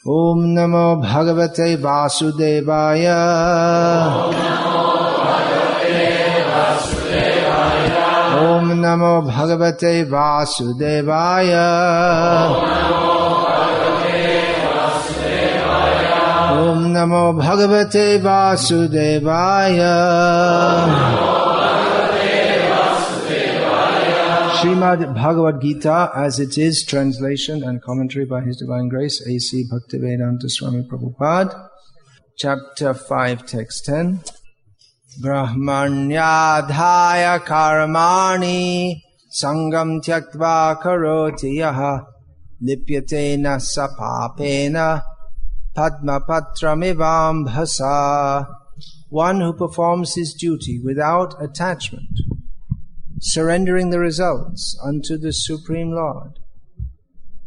Om Namo Bhagavate Vasudevaya. Om Namo Bhagavate Vasudevaya. Om Namo Bhagavate Vasudevaya. Srimad Bhagavad-gita as it is, translation and commentary by His Divine Grace, A.C. Bhaktivedanta Swami Prabhupada. Chapter 5, Text 10. Brahmanyadhaya karmani sangam tyaktva karoti yaha lipyatena sapapena padmapatram bhasa. One who performs his duty without attachment, surrendering the results unto the Supreme Lord,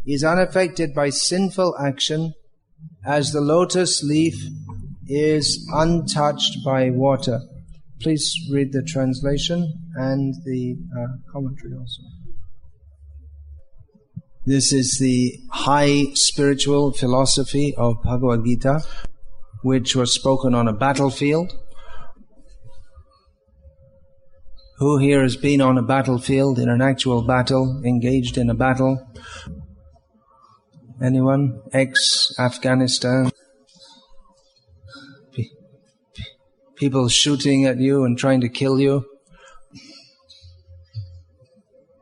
is unaffected by sinful action as the lotus leaf is untouched by water. Please read the translation and the commentary also. This is the high spiritual philosophy of Bhagavad-gita, which was spoken on a battlefield. Who here has been on a battlefield, in an actual battle, engaged in a battle? Anyone? Ex-Afghanistan? People shooting at you and trying to kill you.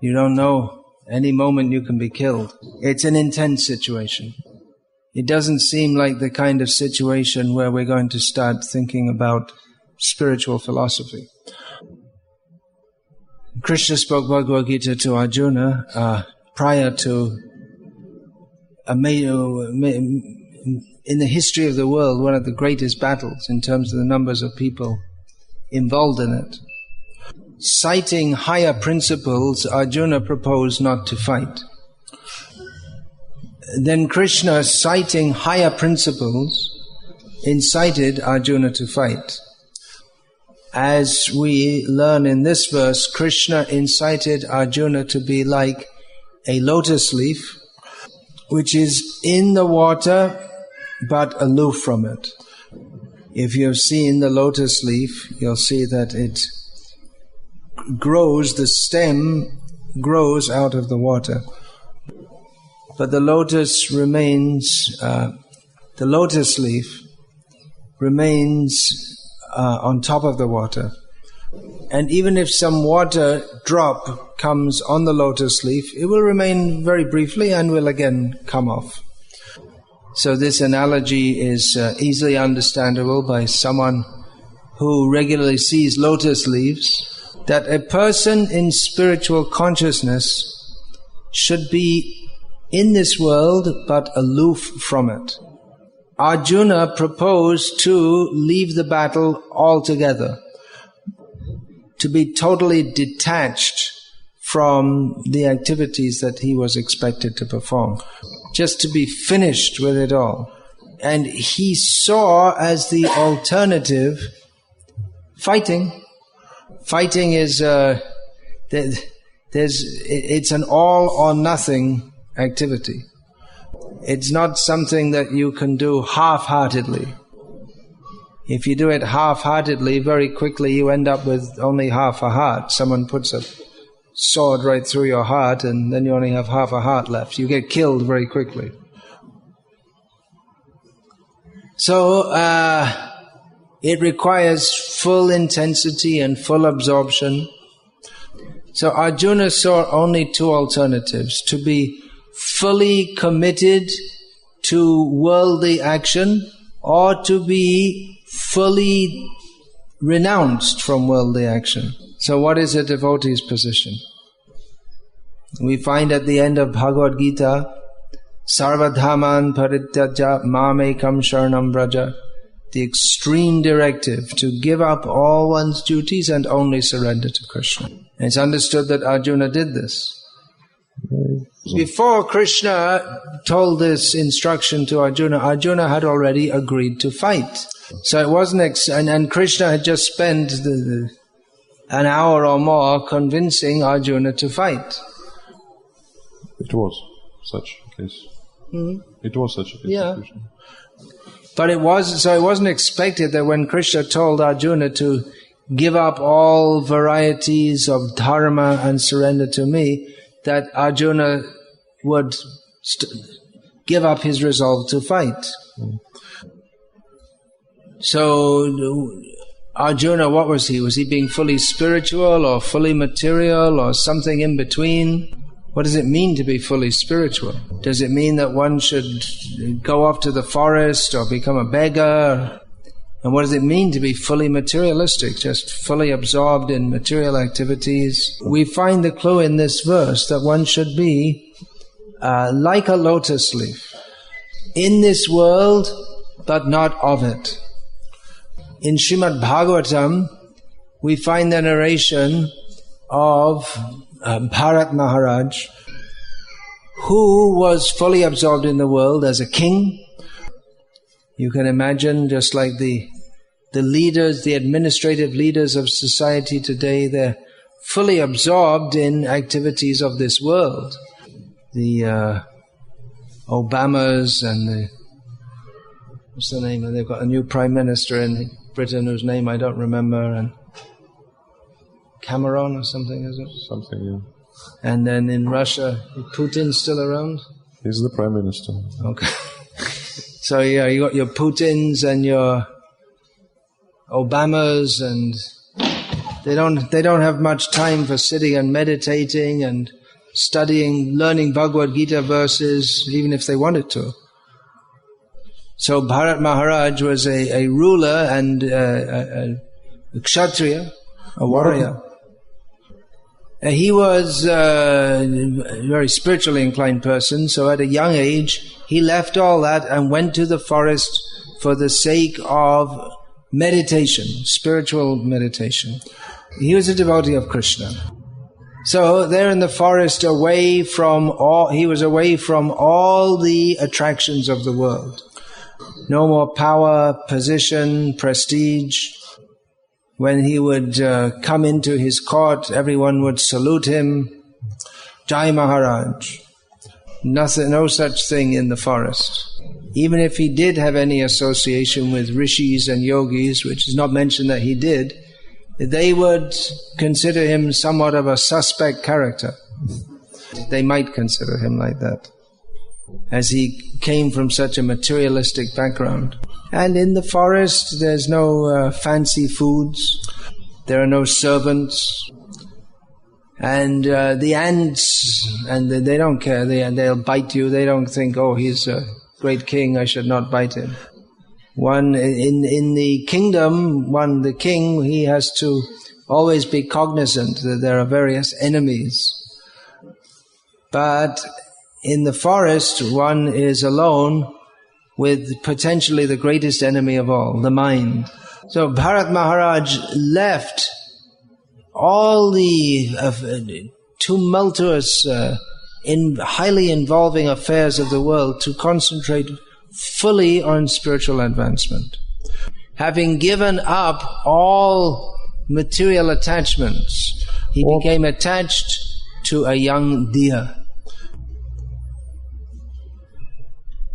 You don't know. Any moment you can be killed. It's an intense situation. It doesn't seem like the kind of situation where we're going to start thinking about spiritual philosophy. Krishna spoke Bhagavad-gita to Arjuna prior to in the history of the world, one of the greatest battles in terms of the numbers of people involved in it. Citing higher principles, Arjuna proposed not to fight. Then Krishna, citing higher principles, incited Arjuna to fight. As we learn in this verse, Krishna incited Arjuna to be like a lotus leaf, which is in the water but aloof from it. If you've seen the lotus leaf, you'll see that it grows, the stem grows out of the water. But the lotus leaf remains on top of the water. And even if some water drop comes on the lotus leaf, it will remain very briefly and will again come off. So this analogy is easily understandable by someone who regularly sees lotus leaves, that a person in spiritual consciousness should be in this world but aloof from it. Arjuna proposed to leave the battle altogether, to be totally detached from the activities that he was expected to perform, just to be finished with it all. And he saw as the alternative fighting. Fighting is it's an all or nothing activity. It's not something that you can do half-heartedly. If you do it half-heartedly, very quickly you end up with only half a heart. Someone puts a sword right through your heart and then you only have half a heart left. You get killed very quickly. So it requires full intensity and full absorption. So Arjuna saw only two alternatives: to be fully committed to worldly action, or to be fully renounced from worldly action. So what is a devotee's position? We find at the end of Bhagavad-gita, Sarvadhaman parityaja mamekam sharanam vraja, the extreme directive to give up all one's duties and only surrender to Krishna. And it's understood that Arjuna did this. Before Krishna told this instruction to Arjuna, Arjuna had already agreed to fight. So it wasn't, and Krishna had just spent an hour or more convincing Arjuna to fight. It was such a case. Mm-hmm. It was such a persecution. But it wasn't expected that when Krishna told Arjuna to give up all varieties of dharma and surrender to me, that Arjuna would give up his resolve to fight. So Arjuna, what was he? Was he being fully spiritual or fully material or something in between? What does it mean to be fully spiritual? Does it mean that one should go off to the forest or become a beggar? And what does it mean to be fully materialistic, just fully absorbed in material activities? We find the clue in this verse that one should be like a lotus leaf, in this world, but not of it. In Srimad Bhagavatam, we find the narration of Bharat Maharaj, who was fully absorbed in the world as a king. You can imagine, just like the leaders, the administrative leaders of society today, they're fully absorbed in activities of this world. The Obamas and the, what's the name? They've got a new prime minister in Britain whose name I don't remember, and Cameron or something, is it? Something, yeah. And then in Russia, Putin's still around? He's the prime minister. Okay. So yeah, you got your Putins and your Obamas, and they don't have much time for sitting and meditating and studying, learning Bhagavad-gita verses, even if they wanted to. So Bharat Maharaj was a ruler and a kshatriya, a warrior. He was a very spiritually inclined person, so at a young age, he left all that and went to the forest for the sake of meditation, spiritual meditation. He was a devotee of Krishna. So there in the forest, he was away from all the attractions of the world. No more power, position, prestige. When he would come into his court, everyone would salute him. Jai Maharaj. No such thing in the forest. Even if he did have any association with rishis and yogis, which is not mentioned that he did, they would consider him somewhat of a suspect character. They might consider him like that, as he came from such a materialistic background. And in the forest, there's no fancy foods. There are no servants. And the ants, and they don't care. They'll bite you. They don't think, oh, he's a great king, I should not bite him. One in the kingdom, the king, he has to always be cognizant that there are various enemies. But in the forest, one is alone with potentially the greatest enemy of all, the mind. So Bharat Maharaj left all the tumultuous, highly involving affairs of the world to concentrate fully on spiritual advancement. Having given up all material attachments, he became attached to a young deer.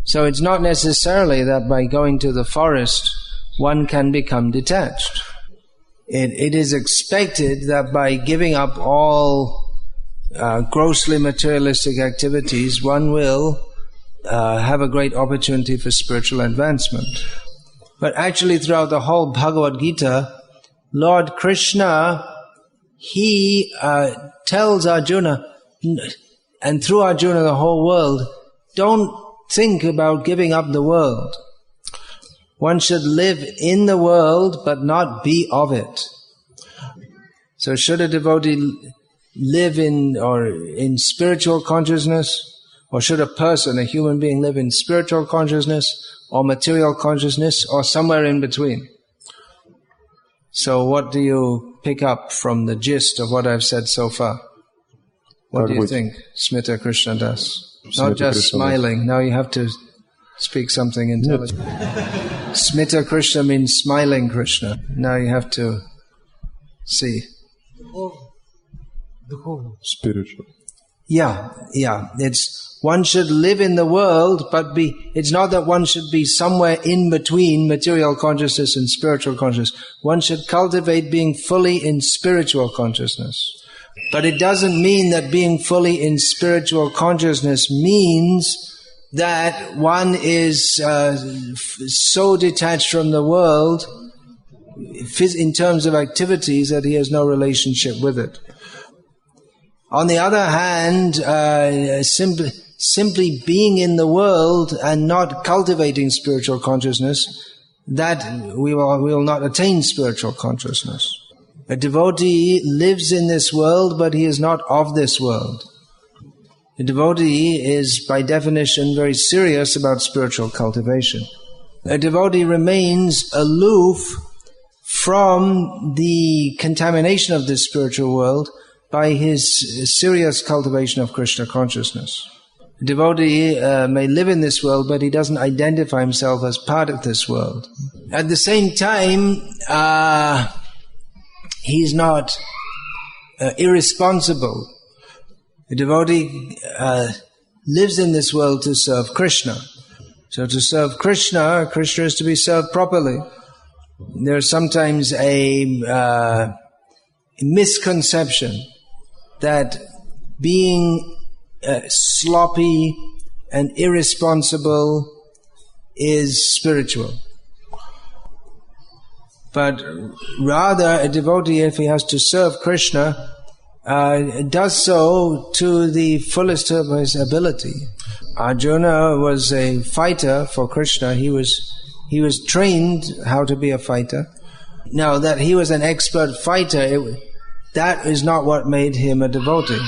So it's not necessarily that by going to the forest one can become detached. It is expected that by giving up all grossly materialistic activities, one will have a great opportunity for spiritual advancement. But actually throughout the whole Bhagavad-gita, Lord Krishna, he tells Arjuna, and through Arjuna the whole world, don't think about giving up the world. One should live in the world but not be of it. So should a devotee live in spiritual consciousness, or should a person, a human being, live in spiritual consciousness or material consciousness or somewhere in between? So what do you pick up from the gist of what I've said so far? What do you think, Smita Krishna Das? Not just smiling. Now you have to speak something intelligent. Smita Krishna means smiling Krishna. Now you have to see. Spiritual. Yeah. One should live in the world, but it's not that one should be somewhere in between material consciousness and spiritual consciousness. One should cultivate being fully in spiritual consciousness. But it doesn't mean that being fully in spiritual consciousness means that one is so detached from the world in terms of activities that he has no relationship with it. On the other hand, simply being in the world and not cultivating spiritual consciousness, that we will not attain spiritual consciousness. A devotee lives in this world, but he is not of this world. A devotee is, by definition, very serious about spiritual cultivation. A devotee remains aloof from the contamination of this spiritual world by his serious cultivation of Krishna consciousness. A devotee may live in this world, but he doesn't identify himself as part of this world. At the same time, he's not irresponsible. A devotee lives in this world to serve Krishna. So to serve Krishna, Krishna is to be served properly. There's sometimes a misconception that being sloppy and irresponsible is spiritual. But rather, a devotee, if he has to serve Krishna, does so to the fullest of his ability. Arjuna was a fighter for Krishna. He was trained how to be a fighter. Now, that he was an expert fighter, that is not what made him a devotee.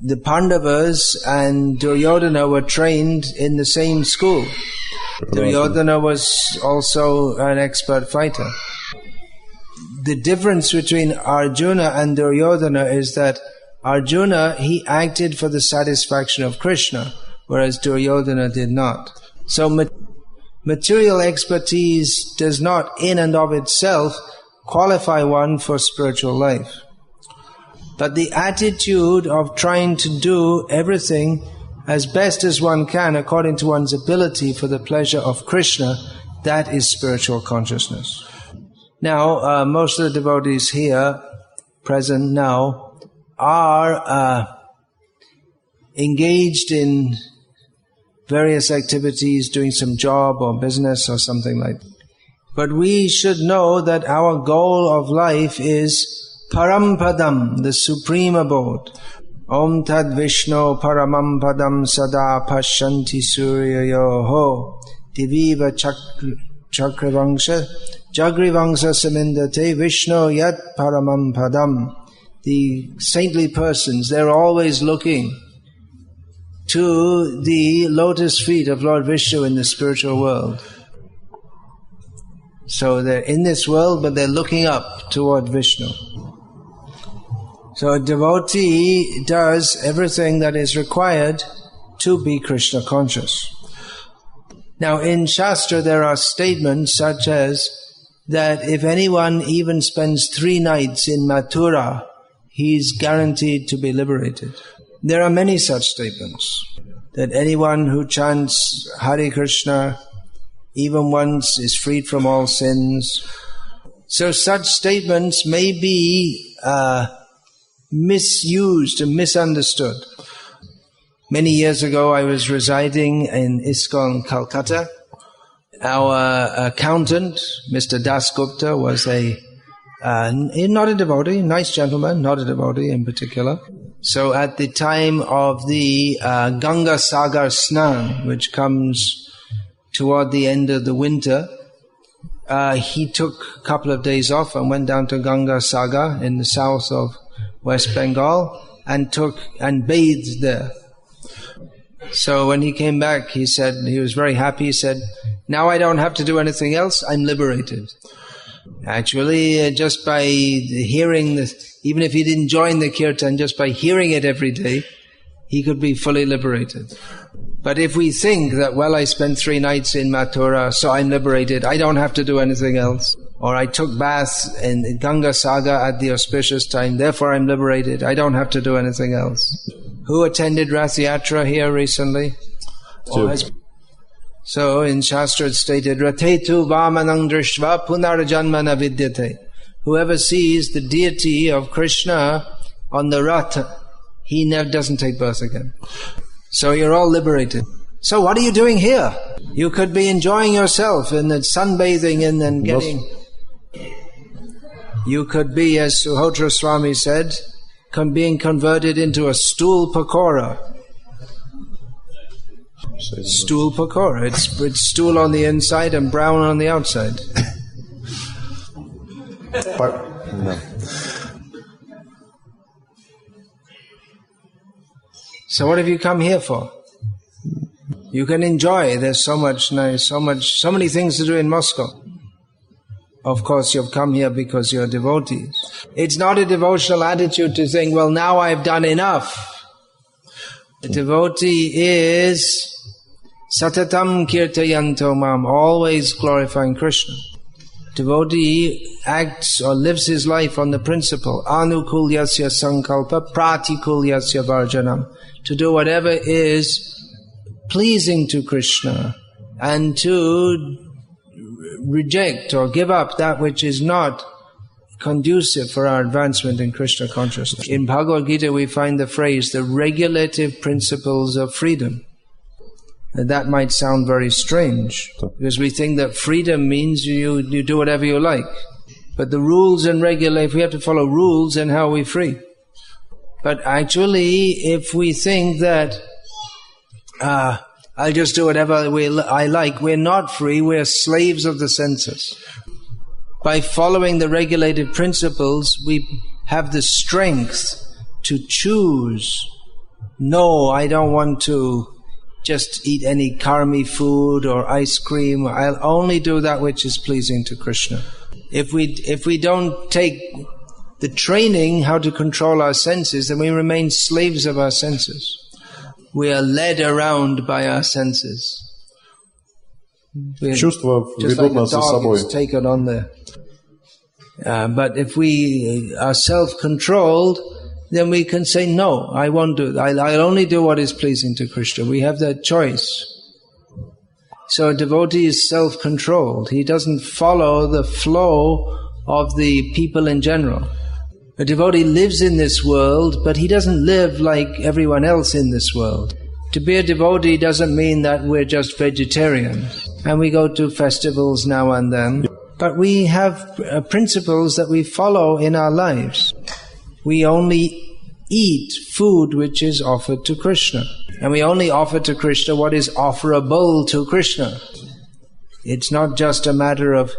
The Pandavas and Duryodhana were trained in the same school. Duryodhana was also an expert fighter. The difference between Arjuna and Duryodhana is that Arjuna, he acted for the satisfaction of Krishna, whereas Duryodhana did not. So material expertise does not in and of itself qualify one for spiritual life. But the attitude of trying to do everything as best as one can according to one's ability for the pleasure of Krishna, that is spiritual consciousness. Now, most of the devotees here, present now, are engaged in various activities, doing some job or business or something like that. But we should know that our goal of life is Parampadam, the supreme abode. Om Tad Vishnu Paramam Padam Sada Pashyanti Suryayoho Diviva Chakravangsha Jagrivangsha Samindate Vishnu Yat Paramam Padam. The saintly persons, they're always looking to the lotus feet of Lord Vishnu in the spiritual world. So they're in this world, but they're looking up toward Vishnu. So a devotee does everything that is required to be Krishna conscious. Now in Shastra there are statements such as that if anyone even spends 3 nights in Mathura, he's guaranteed to be liberated. There are many such statements, that anyone who chants Hare Krishna even once is freed from all sins. So such statements may be misused and misunderstood. Many years ago I was residing in ISKCON, Calcutta. Our accountant, Mr. Das Gupta, was not a devotee, nice gentleman, not a devotee in particular. So at the time of the Ganga Sagar Snan, which comes toward the end of the winter, he took a couple of days off and went down to Ganga Sagar in the south of West Bengal and bathed there. So when he came back, he said, he was very happy, he said, now I don't have to do anything else, I'm liberated. Actually, just by hearing this, even if he didn't join the kirtan, just by hearing it every day, he could be fully liberated. But if we think that, well, I spent 3 nights in Mathura, so I'm liberated, I don't have to do anything else, or I took bath in Ganga Sagar at the auspicious time, therefore I'm liberated, I don't have to do anything else. Who attended Rath Yatra here recently? So in Shastra it's stated, Rathetu Vamanang Drishva Punarjanmana Vidyate. Whoever sees the deity of Krishna on the Ratha, he never doesn't take birth again. So you're all liberated. So what are you doing here? You could be enjoying yourself and sunbathing and then getting... You could be, as Suhotra Swami said, being converted into a stool pakora. Stool pakora. It's stool on the inside and brown on the outside. No. So what have you come here for? You can enjoy. There's so many things to do in Moscow. Of course, you've come here because you're devotees. It's not a devotional attitude to think, well, now I've done enough. A devotee is satatam kirtayanto mam, always glorifying Krishna. Devotee acts or lives his life on the principle anukulyasya sankalpa pratikulyasya varjanam, to do whatever is pleasing to Krishna and to reject or give up that which is not conducive for our advancement in Krishna consciousness. In Bhagavad-gita we find the phrase, the regulative principles of freedom. And that might sound very strange, because we think that freedom means you do whatever you like. But the rules and regulations, we have to follow rules and how we're free. But actually, if we think that I'll just do whatever I like, we're not free, we're slaves of the senses. By following the regulated principles, we have the strength to choose. No, I don't want to just eat any karmi food or ice cream. I'll only do that which is pleasing to Krishna. If we don't take the training how to control our senses, then we remain slaves of our senses. We are led around by our senses. Чувство ведут нас за собой. Taken on there. But if we are self-controlled, then we can say, no, I won't do that. I'll only do what is pleasing to Krishna. We have that choice. So a devotee is self-controlled. He doesn't follow the flow of the people in general. A devotee lives in this world, but he doesn't live like everyone else in this world. To be a devotee doesn't mean that we're just vegetarians and we go to festivals now and then. But we have principles that we follow in our lives. We only eat food which is offered to Krishna. And we only offer to Krishna what is offerable to Krishna. It's not just a matter of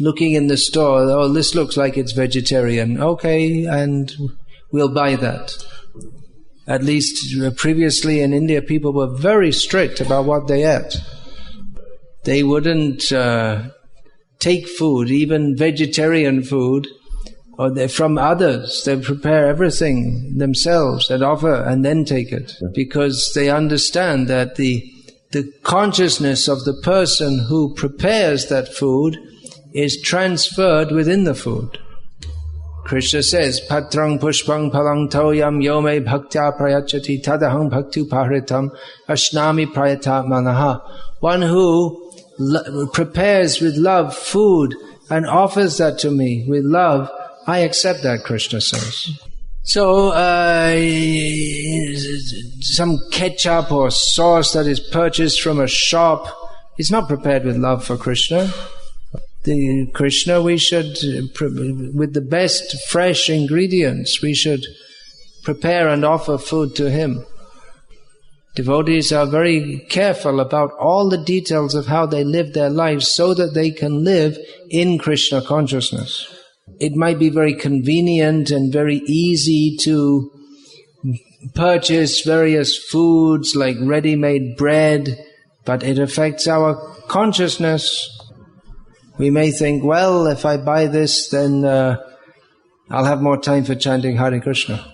looking in the store, oh, this looks like it's vegetarian. Okay, and we'll buy that. At least previously in India, people were very strict about what they ate. They wouldn't take food, even vegetarian food, or from others. They prepare everything themselves and offer and then take it. Because they understand that the consciousness of the person who prepares that food is transferred within the food. Krishna says, Patrang pushpang palang toyam yome bhaktya prayachati tadahang bhakti upahritam ashnami prayatat manaha. One who prepares with love food and offers that to me with love, I accept that, Krishna says. So, some ketchup or sauce that is purchased from a shop is not prepared with love for Krishna. The Krishna, we should, with the best fresh ingredients, we should prepare and offer food to Him. Devotees are very careful about all the details of how they live their lives so that they can live in Krishna consciousness. It might be very convenient and very easy to purchase various foods like ready-made bread, but it affects our consciousness. We may think, well, if I buy this, then I'll have more time for chanting Hare Krishna.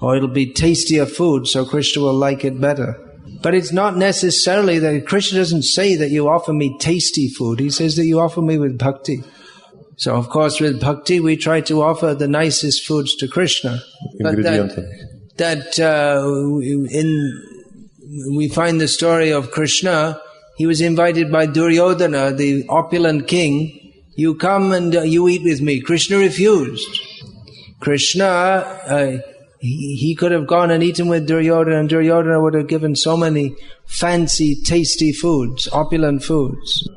Or it'll be tastier food, so Krishna will like it better. But it's not necessarily that Krishna doesn't say that you offer me tasty food. He says that you offer me with bhakti. So, of course, with bhakti, we try to offer the nicest foods to Krishna. But that we find the story of Krishna. He was invited by Duryodhana, the opulent king. You come and you eat with me. Krishna refused. Krishna, he could have gone and eaten with Duryodhana, and Duryodhana would have given so many fancy, tasty foods, opulent foods.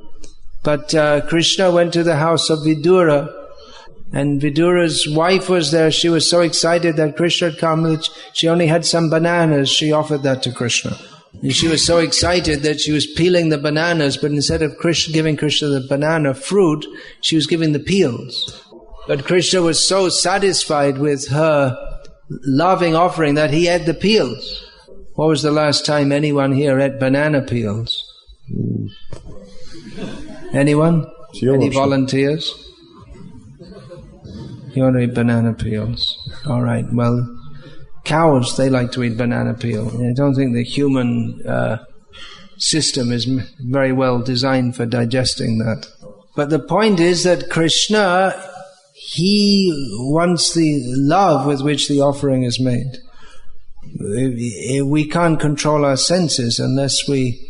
But Krishna went to the house of Vidura, and Vidura's wife was there. She was so excited that Krishna had come that she only had some bananas. She offered that to Krishna. And she was so excited that she was peeling the bananas, but instead of giving Krishna the banana fruit, she was giving the peels. But Krishna was so satisfied with her loving offering that he ate the peels. What was the last time anyone here ate banana peels? Anyone? Any volunteers? You want to eat banana peels? All right, well, cows, they like to eat banana peel. I don't think the human system is very well designed for digesting that. But the point is that Krishna, he wants the love with which the offering is made. We can't control our senses unless we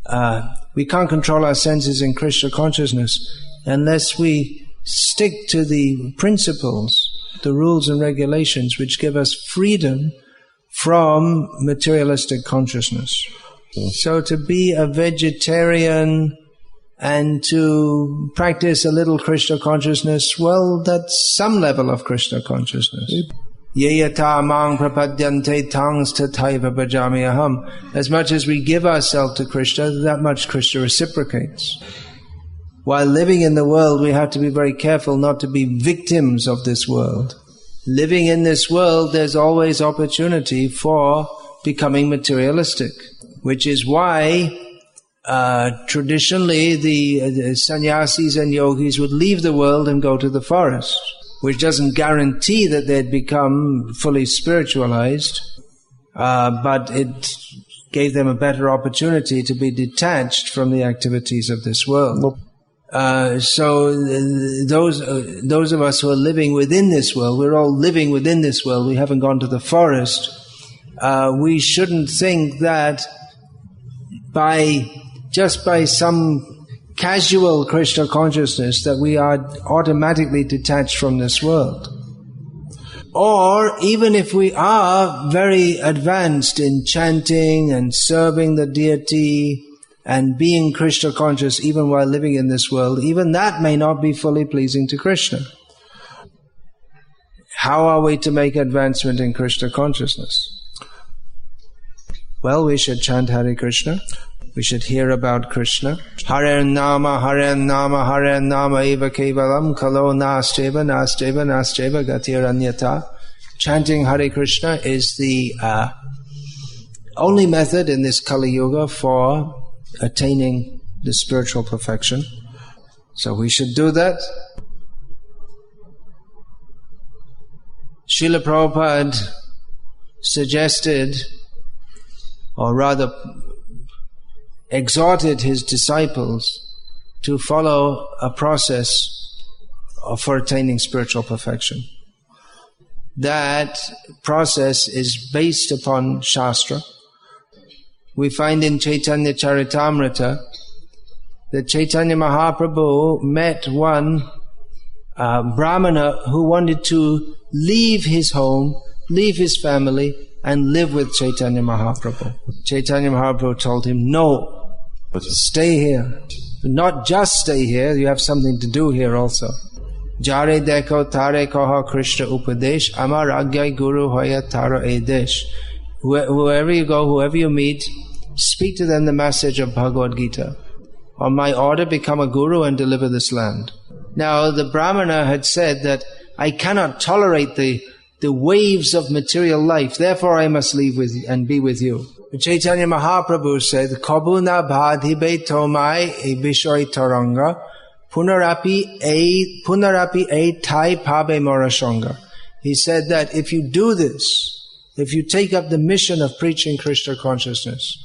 can't control our senses in Krishna consciousness unless we stick to the principles, the rules and regulations which give us freedom from materialistic consciousness. So to be a vegetarian and to practice a little Krishna consciousness, well, that's some level of Krishna consciousness. Yeyata mang prapadyante tangs tathaiva bhajami aham. As much as we give ourselves to Krishna, that much Krishna reciprocates. While living in the world, we have to be very careful not to be victims of this world. Living in this world, there's always opportunity for becoming materialistic, which is why traditionally the sannyasis and yogis would leave the world and go to the forest, which doesn't guarantee that they'd become fully spiritualized, but it gave them a better opportunity to be detached from the activities of this world. So those of us who are living within this world, we're all living within this world, we haven't gone to the forest, we shouldn't think that just by some casual Krishna consciousness that we are automatically detached from this world. Or even if we are very advanced in chanting and serving the deity and being Krishna conscious even while living in this world, even that may not be fully pleasing to Krishna. How are we to make advancement in Krishna consciousness? Well, we should chant Hare Krishna. We should hear about Krishna. Hare Nama, Hare Nama, Hare Nama eva kevalam kalo nasteva, nasteva, nasteva gatir anyata. Chanting Hare Krishna is the only method in this Kali Yuga for attaining the spiritual perfection. So we should do that. Srila Prabhupada suggested, or rather exhorted his disciples to follow a process for attaining spiritual perfection. That process is based upon Shastra. We find in Chaitanya Charitamrita that Chaitanya Mahaprabhu met one Brahmana who wanted to leave his home, leave his family, and live with Chaitanya Mahaprabhu. Chaitanya Mahaprabhu told him, no, stay here. Not just stay here, you have something to do here also. Jare deko tare koha Krishna upadesh, amar agyai guru hoya tara edesh. Whoever you go, whoever you meet, speak to them the message of Bhagavad-gita. On my order, become a guru and deliver this land. Now, the Brahmana had said that I cannot tolerate the waves of material life, therefore I must leave with you and be with you. Chaitanya Mahaprabhu said, Kabuna bhadhibe tomai e bishoy taranga, punarapi e tai pabe morashanga. He said that if you do this, if you take up the mission of preaching Krishna consciousness,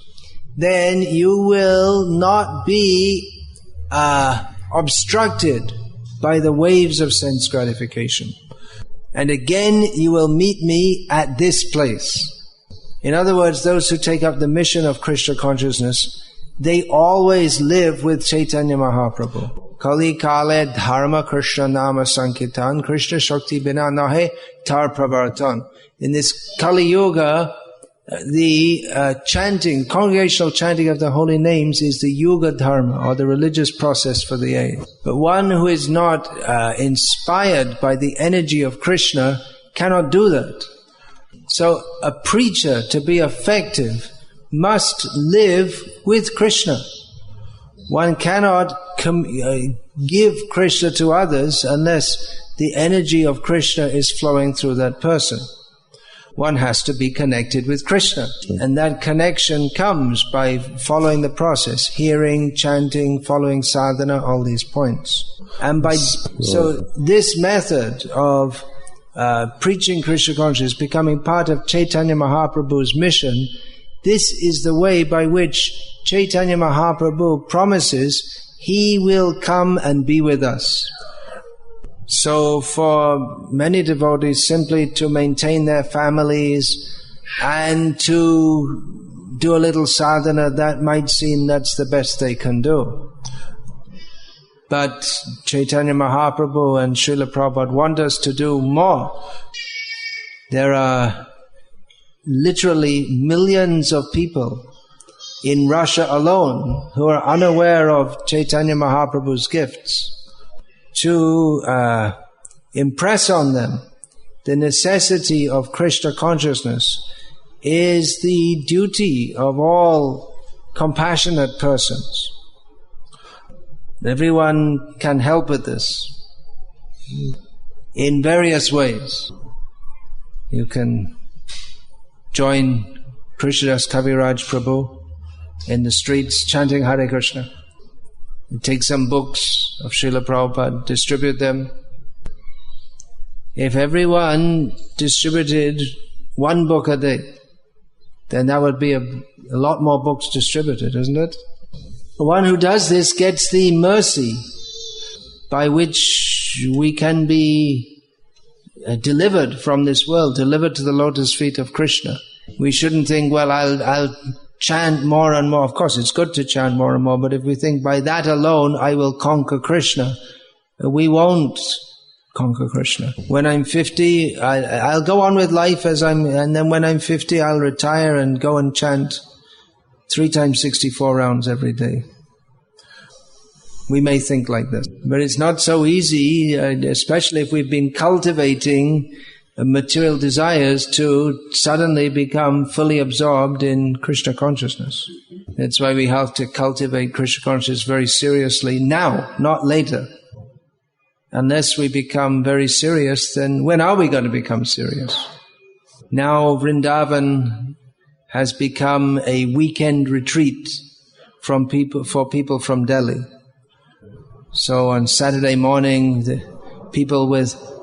then you will not be obstructed by the waves of sense gratification. And again you will meet me at this place. In other words, those who take up the mission of Krishna consciousness, they always live with Chaitanya Mahaprabhu. Kali Kale Dharma Krishna Nama Sankirtan Krishna Shakti Bina Nahe Tar Pravartan. In this Kali Yuga, the chanting, congregational chanting of the holy names is the Yuga Dharma, or the religious process for the age. But one who is not inspired by the energy of Krishna cannot do that. So a preacher, to be effective, must live with Krishna. One cannot give Krishna to others unless the energy of Krishna is flowing through that person. One has to be connected with Krishna. And that connection comes by following the process, hearing, chanting, following sadhana, all these points. And so this method of preaching Krishna consciousness, becoming part of Chaitanya Mahaprabhu's mission, this is the way by which Chaitanya Mahaprabhu promises he will come and be with us. So for many devotees, simply to maintain their families and to do a little sadhana, that might seem that's the best they can do. But Chaitanya Mahaprabhu and Srila Prabhupada want us to do more. There are literally millions of people in Russia alone who are unaware of Chaitanya Mahaprabhu's gifts. To impress on them the necessity of Krishna consciousness is the duty of all compassionate persons. Everyone can help with this in various ways. You can join Krishnadas Kaviraj Prabhu in the streets chanting Hare Krishna. You take some books of Srila Prabhupada, distribute them. If everyone distributed one book a day, then that would be a lot more books distributed, isn't it? The one who does this gets the mercy by which we can be delivered from this world, delivered to the lotus feet of Krishna. We shouldn't think, well, I'll chant more and more. Of course, it's good to chant more and more, but if we think by that alone I will conquer Krishna, we won't conquer Krishna. When I'm 50, I'll go on with life and then when I'm 50, I'll retire and go and chant 3 times 64 rounds every day. We may think like this, but it's not so easy, especially if we've been cultivating material desires, to suddenly become fully absorbed in Krishna consciousness. That's why we have to cultivate Krishna consciousness very seriously now, not later. Unless we become very serious, then when are we going to become serious? Now Vrindavan has become a weekend retreat for people from Delhi. So on Saturday morning,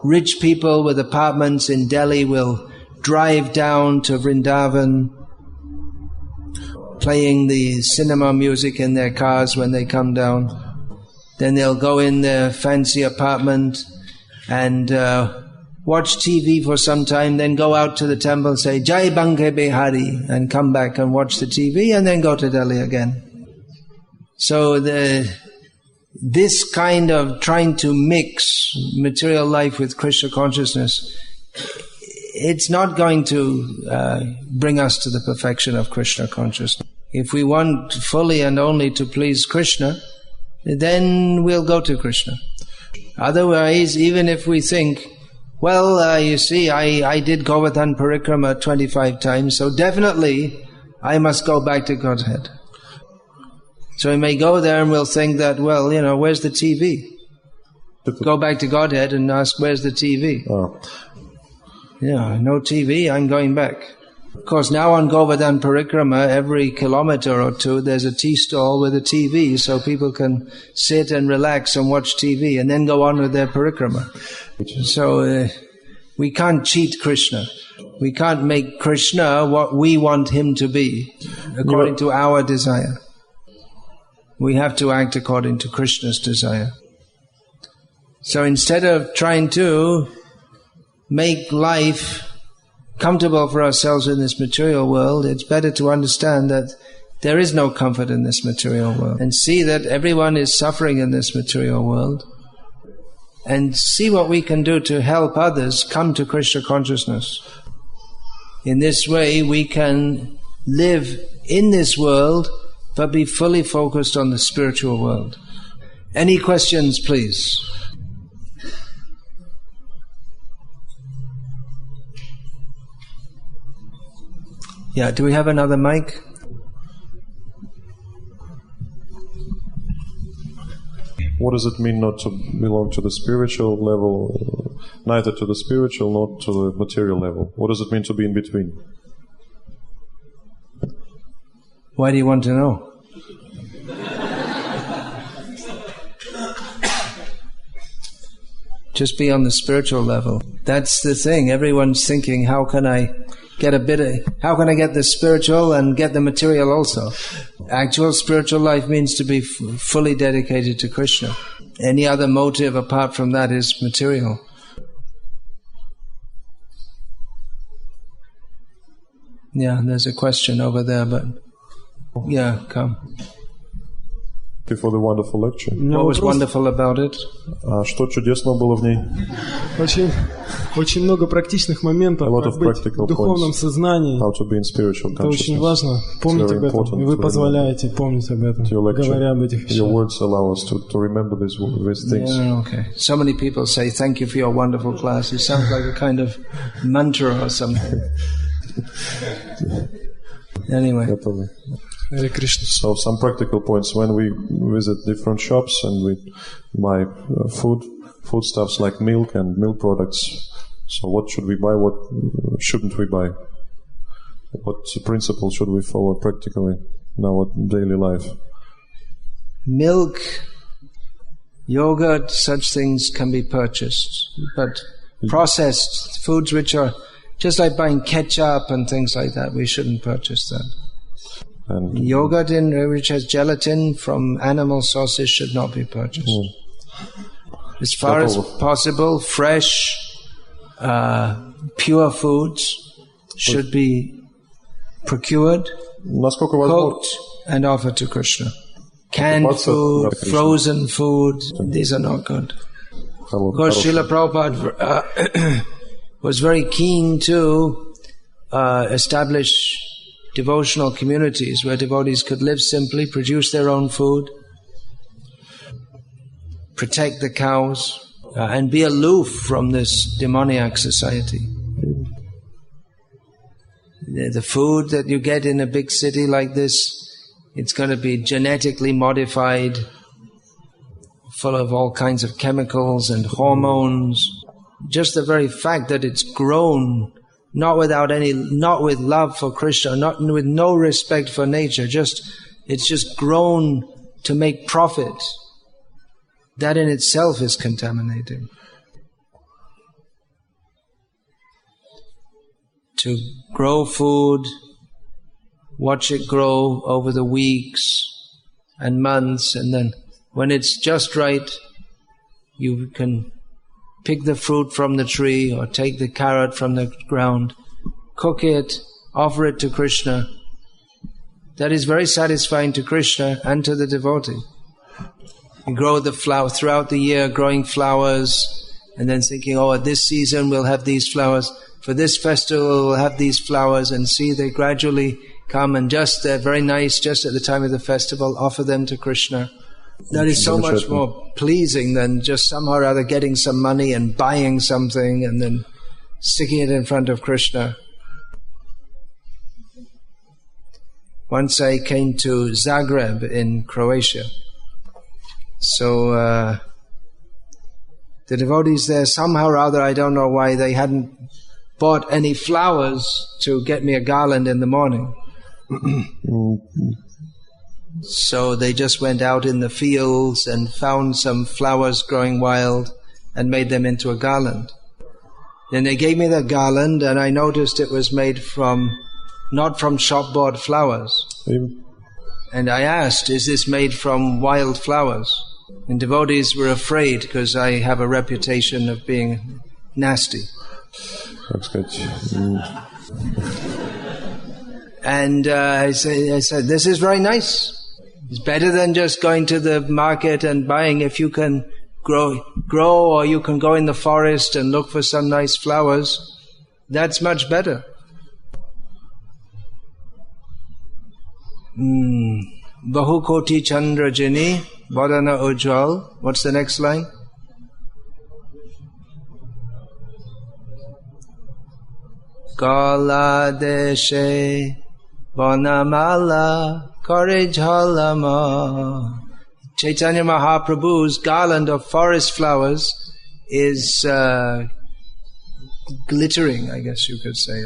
rich people with apartments in Delhi will drive down to Vrindavan, playing the cinema music in their cars when they come down. Then they'll go in their fancy apartment and watch TV for some time, then go out to the temple and say, Jai Banke Bihari, and come back and watch the TV, and then go to Delhi again. So this kind of trying to mix material life with Krishna consciousness, it's not going to bring us to the perfection of Krishna consciousness. If we want fully and only to please Krishna, then we'll go to Krishna. Otherwise, even if we think, well, you see, I did Govardhan Parikrama 25 times, so definitely I must go back to Godhead. So we may go there and we'll think that, well, where's the TV? Go back to Godhead and ask, where's the TV? Oh. Yeah, no TV, I'm going back. Of course, now on Govardhan Parikrama, every kilometer or two, there's a tea stall with a TV, so people can sit and relax and watch TV and then go on with their parikrama. So we can't cheat Krishna. We can't make Krishna what we want him to be, according to our desire. We have to act according to Krishna's desire. So instead of trying to make life comfortable for ourselves in this material world, it's better to understand that there is no comfort in this material world, and see that everyone is suffering in this material world, and see what we can do to help others come to Krishna consciousness. In this way we can live in this world but be fully focused on the spiritual world. Any questions, please? Yeah, do we have another mic? What does it mean not to belong to the spiritual level, neither to the spiritual nor to the material level? What does it mean to be in between? Why do you want to know? Just be on the spiritual level. That's the thing. Everyone's thinking, how can I get the spiritual and get the material also? Actual spiritual life means to be fully dedicated to Krishna. Any other motive apart from that is material. Yeah, there's a question over there, but yeah, come. Thank you for the wonderful lecture. What was wonderful about it? Что чудесного было в ней? Очень много практичных моментов, как быть в духовном сознании. How to be in spiritual Это очень важно помнить об этом, и вы позволяете помнить об этом, говоря об этих вещах. Your words allow us to remember these things. Yeah, okay. So many people say, thank you for your wonderful class. It sounds like a kind of mantra or something. Anyway. So some practical points. When we visit different shops and we buy foodstuffs like milk and milk products, so what should we buy, what shouldn't we buy? What principle should we follow practically in our daily life? Milk, yogurt, such things can be purchased, but processed foods which are just like buying ketchup and things like that, we shouldn't purchase that. And yogurt which has gelatin from animal sources should not be purchased. As far as possible, fresh, pure foods should be procured, cooked, and offered to Krishna. Canned food, frozen food, these are not good. Of course, Srila Prabhupada was very keen to establish devotional communities where devotees could live simply, produce their own food, protect the cows, and be aloof from this demoniac society. The food that you get in a big city like this, it's going to be genetically modified, full of all kinds of chemicals and hormones. Just the very fact that it's grown not with love for Krishna, not with no respect for nature, it's just grown to make profit. That in itself is contaminating. To grow food, watch it grow over the weeks and months, and then when it's just right, you can pick the fruit from the tree or take the carrot from the ground, cook it, offer it to Krishna. That is very satisfying to Krishna and to the devotee. You grow the flower throughout the year, growing flowers, and then thinking, at this season we'll have these flowers. For this festival we'll have these flowers, and see they gradually come, and they're very nice just at the time of the festival, offer them to Krishna. That is so much more pleasing than just somehow or other getting some money and buying something and then sticking it in front of Krishna. Once I came to Zagreb in Croatia. So the devotees there, somehow or other, I don't know why, they hadn't bought any flowers to get me a garland in the morning. So they just went out in the fields and found some flowers growing wild and made them into a garland. Then they gave me that garland, and I noticed it was made not from shop-bought flowers. And I asked, is this made from wild flowers? And devotees were afraid because I have a reputation of being nasty. так сказать. And I said, this is very nice. It's better than just going to the market and buying. If you can grow, or you can go in the forest and look for some nice flowers, that's much better. Bahu koti chandra jini, vadana ujjwal. What's the next line? Gala deshe Bonamala Kore Jhalama. Chaitanya Mahaprabhu's garland of forest flowers is glittering, I guess you could say.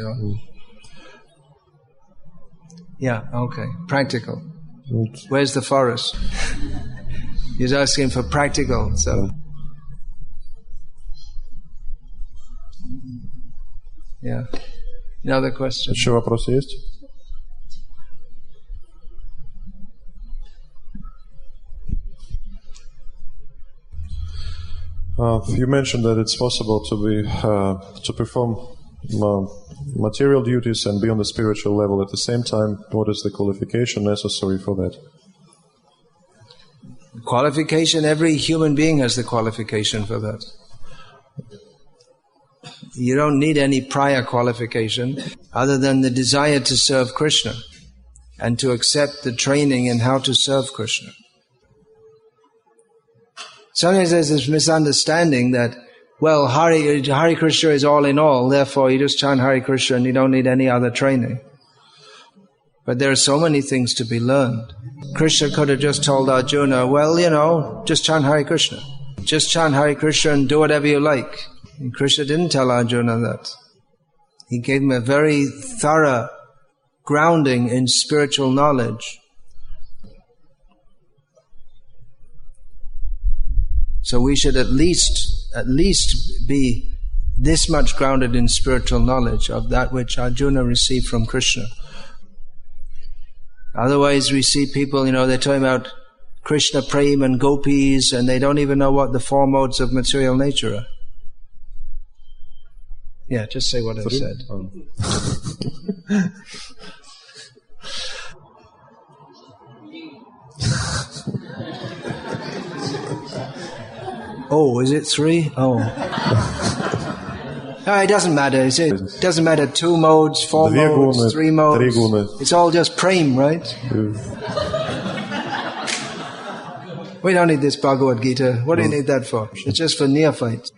Yeah, okay. Practical. Where's the forest? He's asking for practical, so. Yeah. Another question. Еще вопросы есть? You mentioned that it's possible to perform material duties and be on the spiritual level at the same time. What is the qualification necessary for that? Qualification, every human being has the qualification for that. You don't need any prior qualification other than the desire to serve Krishna and to accept the training in how to serve Krishna. Sometimes there's this misunderstanding that, well, Hare Krishna is all in all, therefore you just chant Hare Krishna and you don't need any other training. But there are so many things to be learned. Krishna could have just told Arjuna, well, just chant Hare Krishna. Just chant Hare Krishna and do whatever you like. And Krishna didn't tell Arjuna that. He gave him a very thorough grounding in spiritual knowledge. So we should at least be this much grounded in spiritual knowledge of that which Arjuna received from Krishna. Otherwise we see people, they're talking about Krishna Prem and gopis and they don't even know what the four modes of material nature are. Yeah, just say what I said. Oh, is it 3? Oh. No, it doesn't matter. It doesn't matter 2 modes, 4 modes, 3 modes. It's all just prem, right? We don't need this Bhagavad-gita. What do you need that for? It's just for neophytes.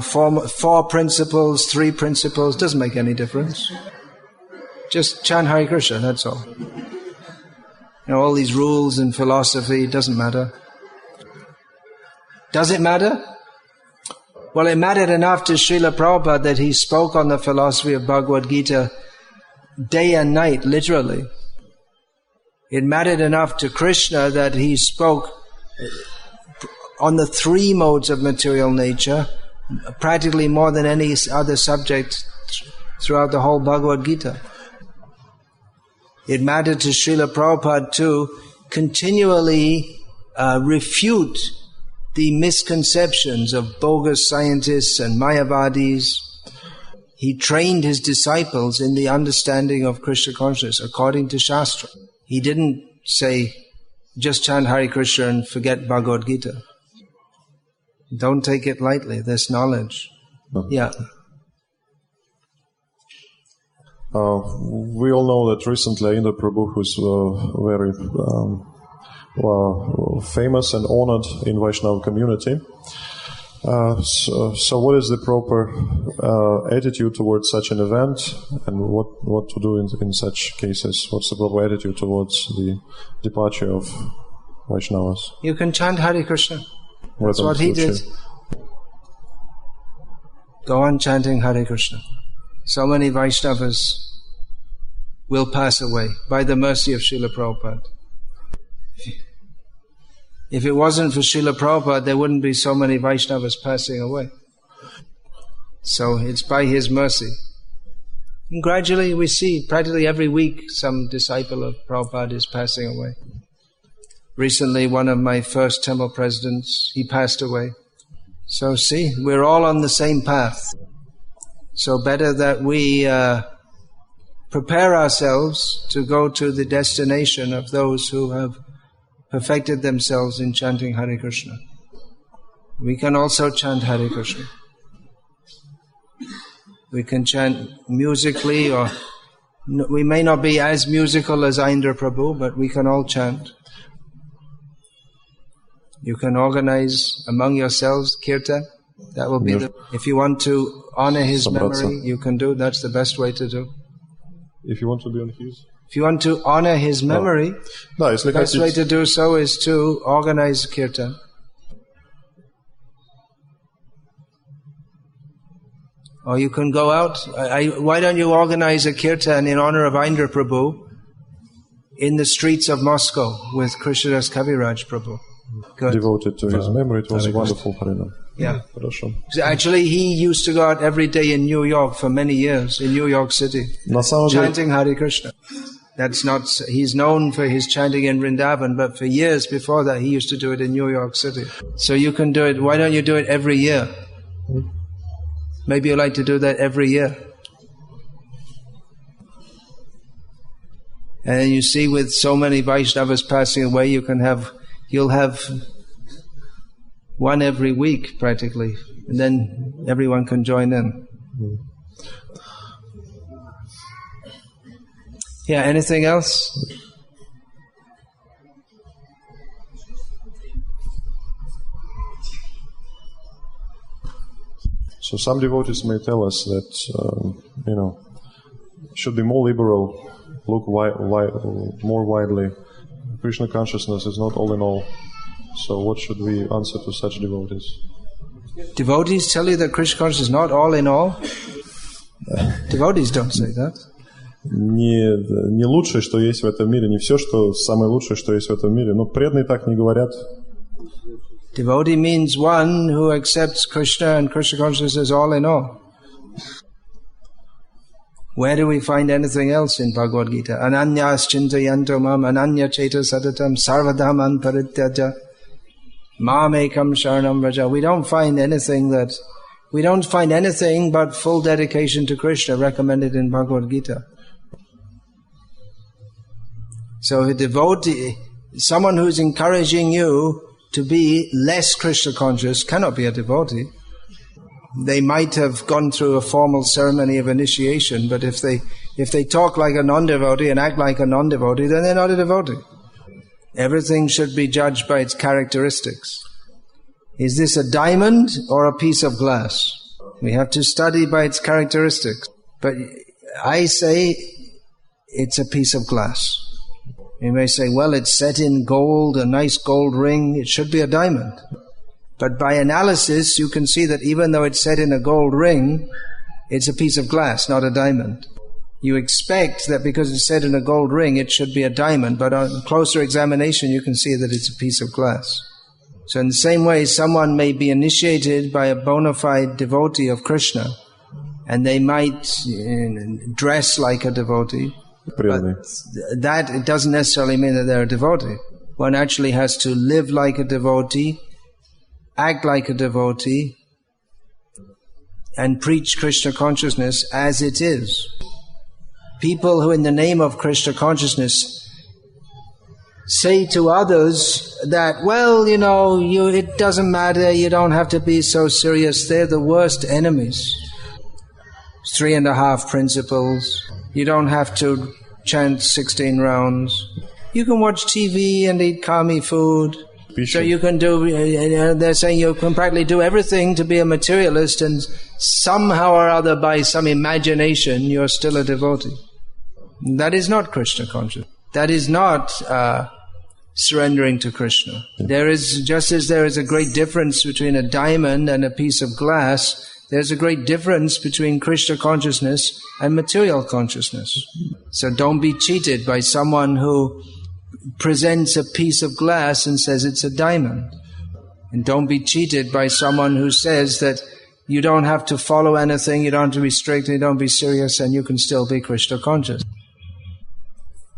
Four principles, 3 principles, doesn't make any difference. Just chant Hare Krishna, that's all. All these rules and philosophy, doesn't matter. Does it matter? Well, it mattered enough to Srila Prabhupada that he spoke on the philosophy of Bhagavad-gita day and night, literally. It mattered enough to Krishna that he spoke on the 3 modes of material nature, practically more than any other subject throughout the whole Bhagavad-gita. It mattered to Srila Prabhupada to continually refute the misconceptions of bogus scientists and Mayavadis. He trained his disciples in the understanding of Krishna consciousness according to Shastra. He didn't say, just chant Hare Krishna and forget Bhagavad-gita. Don't take it lightly, there's knowledge. Yeah. We all know that recently Indra Prabhu, who's very famous and honored in Vaishnava community. So what is the proper attitude towards such an event, and what to do in such cases? What's the proper attitude towards the departure of Vaishnavas? You can chant Hare Krishna. That's what he did. Go on chanting Hare Krishna. So many Vaishnavas will pass away by the mercy of Srila Prabhupada. If it wasn't for Srila Prabhupada, there wouldn't be so many Vaishnavas passing away. So it's by his mercy. And gradually we see, practically every week, some disciple of Prabhupada is passing away. Recently, one of my first temple presidents, he passed away. So see, we're all on the same path. So better that we prepare ourselves to go to the destination of those who have perfected themselves in chanting Hare Krishna. We can also chant Hare Krishna. We can chant musically, or we may not be as musical as Indra Prabhu, but we can all chant. You can organize among yourselves kirtan. That will be if you want to honor his memory, you can do. That's the best way to do. If you want to be on his? If you want to honor his memory, the best way to do so is to organize kirtan. Or you can go out. Why don't you organize a kirtan in honor of Indra Prabhu in the streets of Moscow with Krishnadas Kaviraj Prabhu? Good. Devoted to his memory. It was a wonderful Harinam. Yeah. Actually, he used to go out every day in New York for many years, in New York City, chanting Hare Krishna. He's known for his chanting in Vrindavan, but for years before that, he used to do it in New York City. So you can do it. Why don't you do it every year? Maybe you like to do that every year. And you see, with so many Vaishnavas passing away, you'll have one every week practically, and then everyone can join in. Yeah, anything else? So some devotees may tell us that, should be more liberal, look more widely. Krishna consciousness is not all in all. So what should we answer to such devotees? Devotees tell you that Krishna consciousness is not all in all? Devotees don't say that. Не лучшее, что есть в этом мире, не все, что самое лучшее, что есть в этом мире. Но преданные так не говорят. Devotee means one who accepts Krishna and Krishna consciousness as all in all. Where do we find anything else in Bhagavad-gita? Ananyas chintayanto mam ananya cheta sadatam sarvadhaman parityaja mam ekam sharanam vraja. We don't find anything but full dedication to Krishna recommended in Bhagavad-gita. So a devotee, someone who's encouraging you to be less Krishna conscious, cannot be a devotee. They might have gone through a formal ceremony of initiation, but if they talk like a non-devotee and act like a non-devotee, then they're not a devotee. Everything should be judged by its characteristics. Is this a diamond or a piece of glass? We have to study by its characteristics. But I say it's a piece of glass. You may say, well, it's set in gold, a nice gold ring, it should be a diamond. But by analysis, you can see that even though it's set in a gold ring, it's a piece of glass, not a diamond. You expect that because it's set in a gold ring, it should be a diamond, but on closer examination, you can see that it's a piece of glass. So in the same way, someone may be initiated by a bona fide devotee of Krishna, and they might dress like a devotee, but that it doesn't necessarily mean that they're a devotee. One actually has to live like a devotee, act like a devotee, and preach Krishna consciousness as it is. People who in the name of Krishna consciousness say to others that, well, it doesn't matter, you don't have to be so serious, they're the worst enemies. 3.5 principles, you don't have to chant 16 rounds, you can watch TV and eat kami food. So you can they're saying you can practically do everything to be a materialist, and somehow or other by some imagination you're still a devotee. That is not Krishna consciousness. That is not surrendering to Krishna. Just as there is a great difference between a diamond and a piece of glass, there's a great difference between Krishna consciousness and material consciousness. So don't be cheated by someone who presents a piece of glass and says it's a diamond. And don't be cheated by someone who says that you don't have to follow anything, you don't have to be strict, you don't be serious, and you can still be Krishna conscious.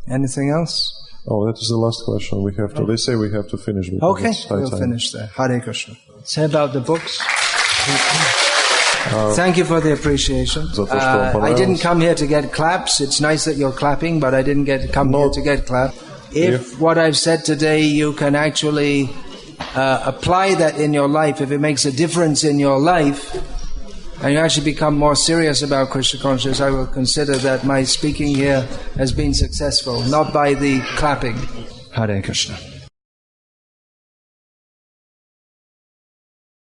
Anything else? Oh, that is the last question. We have to. They say we have to finish. Okay, we'll finish there. Hare Krishna. Say about the books. Thank you for the appreciation. I didn't come here to get claps. It's nice that you're clapping, but I didn't come here to get clapped. If what I've said today, you can actually apply that in your life, if it makes a difference in your life, and you actually become more serious about Krishna consciousness, I will consider that my speaking here has been successful, not by the clapping. Hare Krishna.